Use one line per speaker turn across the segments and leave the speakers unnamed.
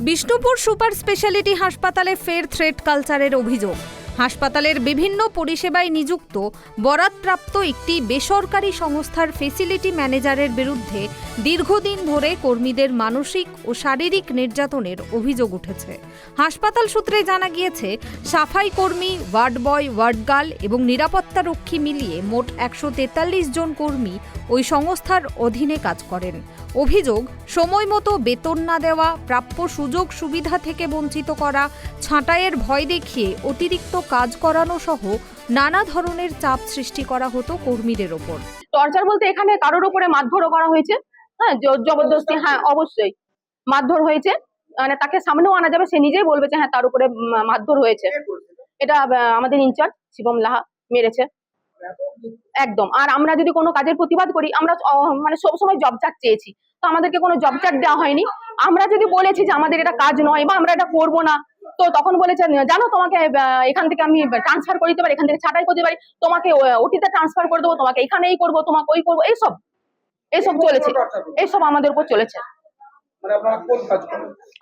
Bishnupur super speciality হাসপাতালে ফের threat কালচারের অভিযোগ। হাসপাতালের বিভিন্ন পরিষেবায় নিযুক্ত বরাতপ্রাপ্ত একটি বেসরকারি সংস্থার ফেসিলিটি ম্যানেজারের বিরুদ্ধে দীর্ঘদিন ধরে কর্মীদের মানসিক ও শারীরিক নির্যাতনের অভিযোগ উঠেছে। হাসপাতাল সূত্রে জানা গিয়েছে, সাফাই কর্মী, ওয়ার্ড বয়, ওয়ার্ড গার্ল এবং নিরাপত্তা রক্ষী মিলিয়ে মোট 143 জন কর্মী ওই সংস্থার অধীনে কাজ করেন। অভিযোগ, সময় মতো বেতন না দেওয়া, প্রাপ্য সুযোগ সুবিধা থেকে বঞ্চিত করা, ছাঁটাইয়ের ভয় দেখিয়ে অতিরিক্ত কাজ করানো সহ নানা ধরনের চাপ সৃষ্টি করা হতো কর্মীদের ওপর।
টর্চার বলতে এখানে কারোর উপরে মারধরও করা হয়েছে। হ্যাঁ, জবরদস্তি, হ্যাঁ অবশ্যই মারধর হয়েছে। মানে তাকে সামনেও আনা যাবে, সে নিজেই বলবে যে হ্যাঁ তার উপরে মারধর হয়েছে। এটা আমাদের ইনচার্জ শিবম লাহা মেরেছে একদম। আর আমরা যদি কোনো কাজের প্রতিবাদ করি, আমরা মানে সবসময় জব চার্ট চেয়েছি, তো আমাদেরকে কোনো জব চার্ট দেওয়া হয়নি। আমরা যদি বলেছি যে আমাদের এটা কাজ নয় বা আমরা এটা করবো না, তো তখন বলেছে জানো তোমাকে এখান থেকে আমি ট্রান্সফার করে দিতে পারি, এখান থেকে ছাঁটাই করতে পারি, তোমাকে ওটিতে ট্রান্সফার করে দেবো, তোমাকে এখানেই করবো, তোমাকে ওই করবো, এইসব চলেছে, এইসব আমাদের উপর চলেছে।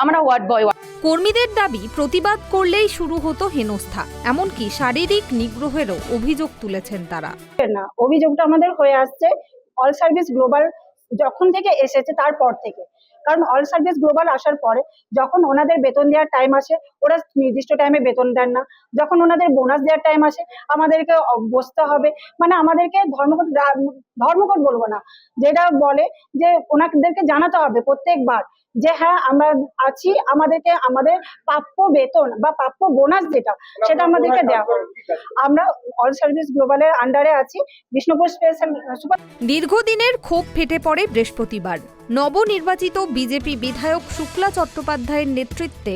আমরা ওয়ার্ড বয়।
কর্মীদের দাবি, প্রতিবাদ করলেই শুরু হতো হেনস্থা, এমনকি শারীরিক নিগ্রহেরও অভিযোগ তুলেছেন তারা।
না, অভিযোগটা আমাদের হয়ে আসছে অল সার্ভিস গ্লোবাল যখন থেকে এসেছে তারপর থেকে। কারণ অল সার্ভিস গ্লোবাল আসার পরে যখন ওনাদের বেতন দেওয়ার টাইম আসে, ওরা নির্দিষ্ট টাইমে বেতন দেন না। যখন ওনাদের বোনাস দেওয়ার টাইম আসে, আমাদেরকে বসতে হবে, মানে আমাদেরকে ধর্মঘট বলবো না, যেটা বলে যে ওনাদেরকে জানাতে হবে প্রত্যেকবার যে হ্যাঁ আমরা আছি, আমাদেরকে আমাদের প্রাপ্য বেতন বা প্রাপ্য বোনাস যেটা, সেটা আমাদেরকে দেওয়া হবে। আমরা অল সার্ভিস গ্লোবালের আন্ডারে আছি, বিষ্ণুপুর স্পেশাল সুপার।
দীর্ঘদিনের ক্ষোভ ফেটে পড়ে বৃহস্পতিবার। নবনির্বাচিত বিজেপি বিধায়ক শুক্লা চট্টোপাধ্যায়ের নেতৃত্বে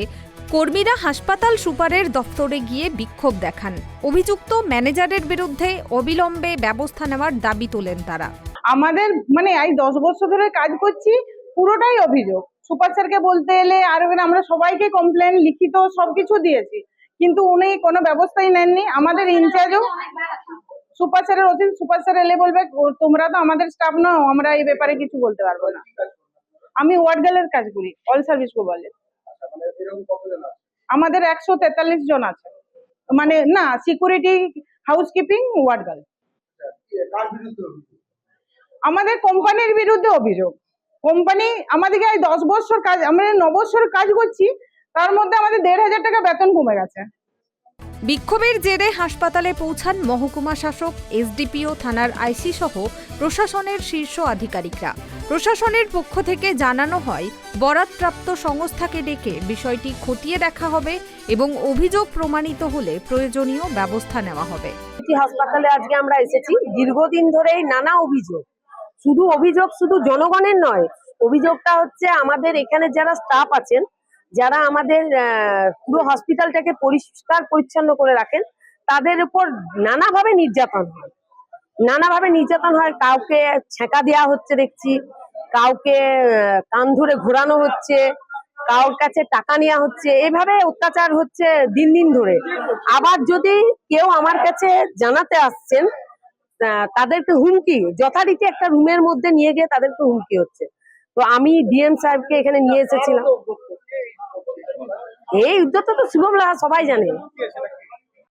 কর্মীরা হাসপাতাল সুপারের দফতরে গিয়ে বিক্ষোভ দেখান। অভিযুক্ত ম্যানেজারের বিরুদ্ধে অবিলম্বে ব্যবস্থা নেওয়ার দাবি তোলেন তারা।
আমাদের মানে এই 10 বছর ধরে কাজ করছি, পুরোটাই অভিযোগ। সুপার স্যারকে বলতে এলে আর আমরা সবাইকে কমপ্লেন লিখিত সবকিছু দিয়েছি, কিন্তু উনি কোনো ব্যবস্থাই নেননি। আমাদের ইনচার্জও সুপার স্যারের অধীন, সুপার স্যার এলে বলবে তোমরা তো আমাদের স্টাফ নও, আমরা এই ব্যাপারে কিছু বলতে পারবো না। আমি ওয়ার্ড গার্লের কাজ করি অল সার্ভিস গ্লোবালে। আমাদের 143 জন আছে, মানে না সিকিউরিটি, হাউসকিপিং, ওয়ার্ড গার্ল। আমাদের কোম্পানির বিরুদ্ধে অভিযোগ। কোম্পানি আমাদেরকে এই 10 বছর কাজ, আমরা 9 বছর কাজ করছি, তার মধ্যে আমাদের 1,500 টাকা বেতন কমে গেছে।
বিক্ষোভের জেরে হাসপাতালে পৌঁছান মহকুমা শাসক, এসডিপিও, থানার আইসি সহ প্রশাসনের শীর্ষ আধিকারিকরা। প্রশাসনের পক্ষ থেকে জানানো হয়, বরাতপ্রাপ্ত সংস্থাকে ডেকে বিষয়টি খতিয়ে দেখা হবে এবং অভিযোগ প্রমাণিত হলে প্রয়োজনীয় ব্যবস্থা নেওয়া হবে।
হাসপাতালে আজকে আমরা এসেছি, দীর্ঘদিন ধরেই নানা অভিযোগ, শুধু জনগণের নয়, অভিযোগটা হচ্ছে আমাদের এখানে যারা স্টাফ আছেন, যারা আমাদের পুরো হসপিটালটাকে পরিষ্কার পরিচ্ছন্ন করে রাখেন, তাদের উপর নানাভাবে নির্যাতন হয়। কাউকে ছেঁকা দেওয়া হচ্ছে দেখছি, কাউকে কান ধরে ঘোরানো হচ্ছে, কারোর কাছে টাকা নেওয়া হচ্ছে, এভাবে অত্যাচার হচ্ছে দিন ধরে। আবার যদি কেউ আমার কাছে জানাতে আসছেন, তাদেরকে হুমকি, যথারীতি একটা রুমের মধ্যে নিয়ে গিয়ে তাদেরকে হুমকি হচ্ছে। তো আমি ডিএম সাহেবকে এখানে নিয়ে এসেছিলাম। এই উদ্যোগটা তো শিবম লাহা সবাই জানে।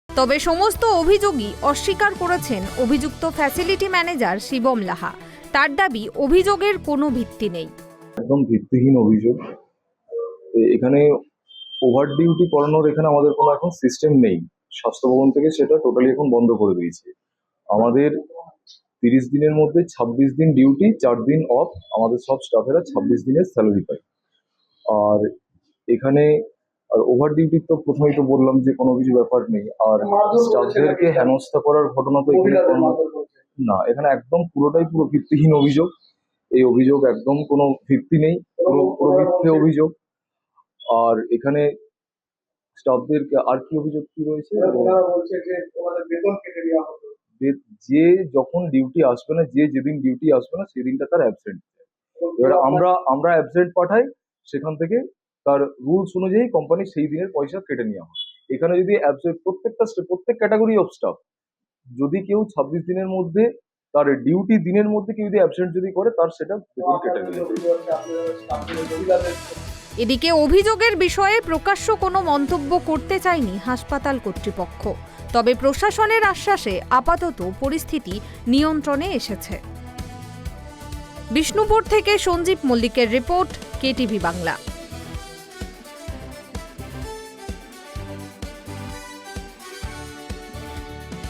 তবে সমস্ত অভিযোগই অস্বীকার করেছেন অভিযুক্ত ফ্যাসিলিটি ম্যানেজার শিবম লাহা। তার দাবি, অভিযোগের কোনো ভিত্তি নেই।
একদম ভিত্তিহীন অভিযোগ। এখানে ওভার ডিউটি করানোর এখানে আমাদের কোনো এখন সিস্টেম নেই। স্বাস্থ্য ভবন থেকে সেটা টোটালি এখন বন্ধ করে দিয়েছে। আমাদের 30 দিনের মধ্যে 26 দিন ডিউটি, 4 দিন অফ। আমাদের সব স্টাফেরা 26 দিনের স্যালারি পায়। আর এখানে আর ওভার ডিউটি তো প্রথমেই তো বললাম যে কোনো কিছু ব্যাপার নেই। আর স্টাফদেরকে হেনস্থা করার ঘটনা তো এখানে না, এখানে একদম পুরো ভিত্তিহীন অভিযোগ। এই অভিযোগ একদম কোনো ভিত্তি নেই, পুরো মিথ্যে অভিযোগ। আর এখানে স্টাফদেরকে আর কি অভিযোগ কি রয়েছে, যে যখন ডিউটি আসবে না, যেদিন ডিউটি আসবে না সেদিনটা তার অ্যাবসেন্ট। এবার আমরা অ্যাবসেন্ট পাঠাই, সেখান থেকে তার রুলস অনুযায়ী কোম্পানি সেই দিনের পয়সা কেটে নেওয়া হয়। এখানে যদি প্রত্যেক ক্যাটাগরি অফ স্টাফ যদি কেউ 26 দিনের মধ্যে তার ডিউটি দিনের মধ্যে কেউ যদি অ্যাবসেন্ট যদি করে, তার সেটা বেতন কেটে নেবে।
এদিকে অভিযোগের বিষয়ে প্রকাশ্য কোনো মন্তব্য করতে চায়নি হাসপাতাল কর্তৃপক্ষ। তবে প্রশাসনের আশ্বাসে আপাতত পরিস্থিতি নিয়ন্ত্রণে এসেছে। বিষ্ণুপুর থেকে সঞ্জীব মল্লিকের রিপোর্ট, কেটিভি বাংলা।